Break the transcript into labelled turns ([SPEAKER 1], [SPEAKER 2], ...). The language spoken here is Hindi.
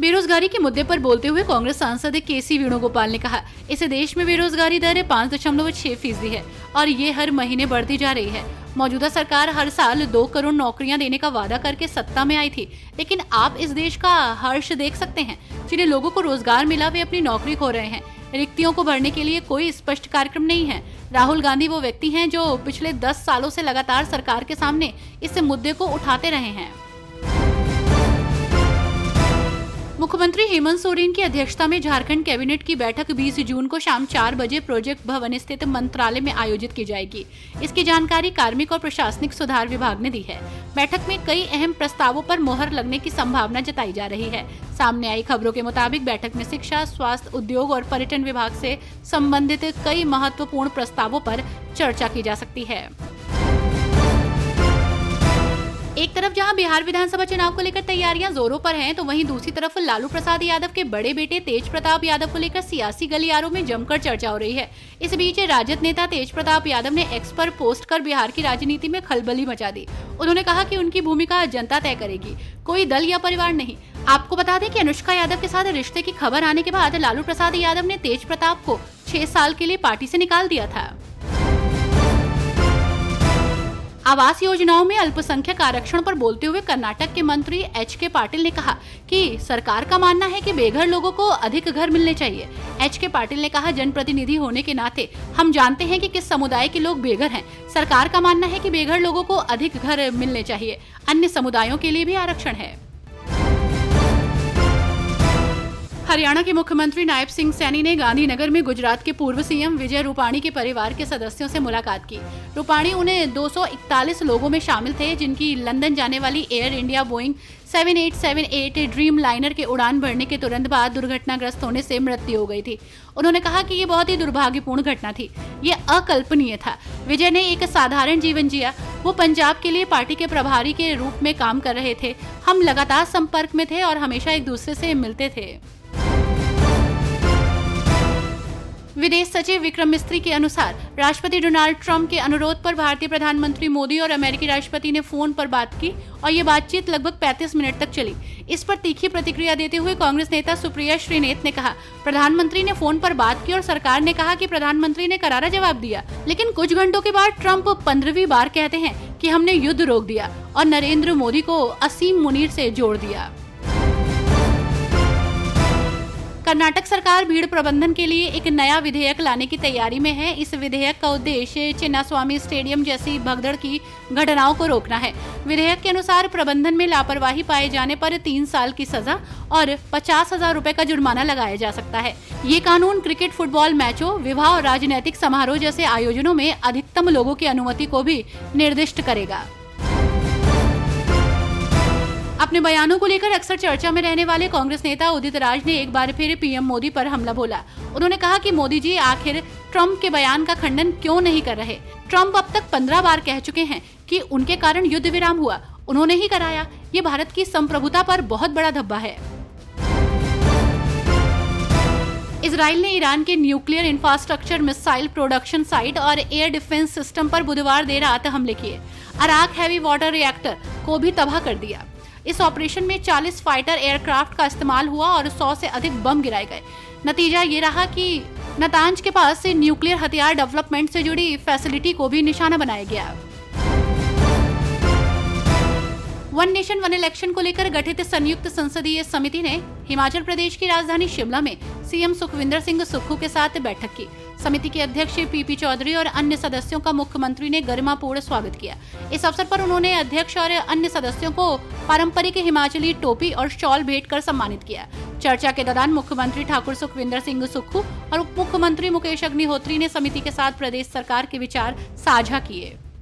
[SPEAKER 1] बेरोजगारी के मुद्दे पर बोलते हुए कांग्रेस सांसद केसी वेणुगोपाल ने कहा, इस देश में बेरोजगारी दर 5.6% है और ये हर महीने बढ़ती जा रही है। मौजूदा सरकार हर साल 2 करोड़ नौकरियां देने का वादा करके सत्ता में आई थी, लेकिन आप इस देश का हर्ष देख सकते हैं। जिन्हें लोगों को रोजगार मिला वे अपनी नौकरी खो रहे हैं। रिक्तियों को भरने के लिए कोई स्पष्ट कार्यक्रम नहीं है। राहुल गांधी वो व्यक्ति हैं जो पिछले 10 सालों से लगातार सरकार के सामने इस मुद्दे को उठाते रहे हैं। मुख्यमंत्री हेमंत सोरेन की अध्यक्षता में झारखंड कैबिनेट की बैठक 20 जून को शाम 4 बजे प्रोजेक्ट भवन स्थित मंत्रालय में आयोजित की जाएगी। इसकी जानकारी कार्मिक और प्रशासनिक सुधार विभाग ने दी है। बैठक में कई अहम प्रस्तावों पर मोहर लगने की संभावना जताई जा रही है। सामने आई खबरों के मुताबिक बैठक में शिक्षा, स्वास्थ्य, उद्योग और पर्यटन विभाग से संबंधित कई महत्वपूर्ण प्रस्तावों पर चर्चा की जा सकती है। एक तरफ जहां बिहार विधानसभा चुनाव को लेकर तैयारियां जोरों पर हैं, तो वहीं दूसरी तरफ लालू प्रसाद यादव के बड़े बेटे तेज प्रताप यादव को लेकर सियासी गलियारों में जमकर चर्चा हो रही है। इस बीच राजद नेता तेज प्रताप यादव ने एक्स पर पोस्ट कर बिहार की राजनीति में खलबली मचा दी। उन्होंने कहा कि उनकी भूमिका जनता तय करेगी, कोई दल या परिवार नहीं। आपको बता दें कि अनुष्का यादव के साथ रिश्ते की खबर आने के बाद लालू प्रसाद यादव ने तेज प्रताप को 6 साल के लिए पार्टी से निकाल दिया था। आवास योजनाओं में अल्पसंख्यक आरक्षण पर बोलते हुए कर्नाटक के मंत्री एच.के. पाटिल ने कहा कि सरकार का मानना है कि बेघर लोगों को अधिक घर मिलने चाहिए। एच.के. पाटिल ने कहा, जनप्रतिनिधि होने के नाते हम जानते हैं कि किस समुदाय के लोग बेघर हैं। सरकार का मानना है कि बेघर लोगों को अधिक घर मिलने चाहिए। अन्य समुदायों के लिए भी आरक्षण है। हरियाणा के मुख्यमंत्री नायब सिंह सैनी ने गांधीनगर में गुजरात के पूर्व सीएम विजय रूपाणी के परिवार के सदस्यों से मुलाकात की। रूपाणी उन्हें 241 लोगों में शामिल थे जिनकी लंदन जाने वाली air India Boeing 7878 dream liner के उड़ान भरने के तुरंत बाद दुर्घटनाग्रस्त होने से मृत्यु हो गई थी। उन्होंने कहा कि ये बहुत ही दुर्भाग्यपूर्ण घटना थी, ये अकल्पनीय था। विजय ने एक साधारण जीवन जिया। वो पंजाब के लिए पार्टी के प्रभारी के रूप में काम कर रहे थे। हम लगातार संपर्क में थे और हमेशा एक दूसरे से मिलते थे। विदेश सचिव विक्रम मिस्त्री के अनुसार राष्ट्रपति डोनाल्ड ट्रंप के अनुरोध पर भारतीय प्रधानमंत्री मोदी और अमेरिकी राष्ट्रपति ने फोन पर बात की और ये बातचीत लगभग 35 मिनट तक चली। इस पर तीखी प्रतिक्रिया देते हुए कांग्रेस नेता सुप्रिया श्रीनेत ने कहा, प्रधानमंत्री ने फोन पर बात की और सरकार ने कहा कि प्रधानमंत्री ने करारा जवाब दिया, लेकिन कुछ घंटों के बाद ट्रंप 15वीं बार कहते हैं कि हमने युद्ध रोक दिया और नरेंद्र मोदी को असीम मुनीर से जोड़ दिया। कर्नाटक सरकार भीड़ प्रबंधन के लिए एक नया विधेयक लाने की तैयारी में है। इस विधेयक का उद्देश्य चिन्नास्वामी स्टेडियम जैसी भगदड़ की घटनाओं को रोकना है। विधेयक के अनुसार प्रबंधन में लापरवाही पाए जाने पर 3 साल की सजा और 50,000 रुपए का जुर्माना लगाया जा सकता है। ये कानून क्रिकेट, फुटबॉल मैचों, विवाह और राजनीतिक समारोह जैसे आयोजनों में अधिकतम लोगों की अनुमति को भी निर्दिष्ट करेगा। अपने बयानों को लेकर अक्सर चर्चा में रहने वाले कांग्रेस नेता उदित राज ने एक बार फिर पीएम मोदी पर हमला बोला। उन्होंने कहा कि मोदी जी आखिर ट्रंप के बयान का खंडन क्यों नहीं कर रहे। ट्रंप अब तक 15 बार कह चुके हैं कि उनके कारण युद्ध विराम हुआ, उन्होंने ही कराया। ये भारत की संप्रभुता पर बहुत बड़ा धब्बा है। इजराइल ने ईरान के nuclear infrastructure, missile production site और एयर डिफेंस सिस्टम पर बुधवार देर रात हमले किए। अराक हैवी वाटर रिएक्टर को भी तबाह कर दिया। इस ऑपरेशन में 40 फाइटर एयरक्राफ्ट का इस्तेमाल हुआ और 100 से अधिक बम गिराए गए। नतीजा ये रहा कि नतांज के पास से न्यूक्लियर हथियार डेवलपमेंट से जुड़ी फैसिलिटी को भी निशाना बनाया गया। वन नेशन वन इलेक्शन को लेकर गठित संयुक्त संसदीय समिति ने हिमाचल प्रदेश की राजधानी शिमला में सीएम सुखविंदर सिंह सुक्खू के साथ बैठक की। समिति के अध्यक्ष पीपी चौधरी और अन्य सदस्यों का मुख्यमंत्री ने गरिमापूर्ण स्वागत किया। इस अवसर पर उन्होंने अध्यक्ष और अन्य सदस्यों को पारंपरिक हिमाचली टोपी और शॉल भेंट कर सम्मानित किया। चर्चा के दौरान मुख्यमंत्री ठाकुर सुखविंदर सिंह सुक्खू और उप मुख्यमंत्री मुकेश अग्निहोत्री ने समिति के साथ प्रदेश सरकार के विचार साझा किए।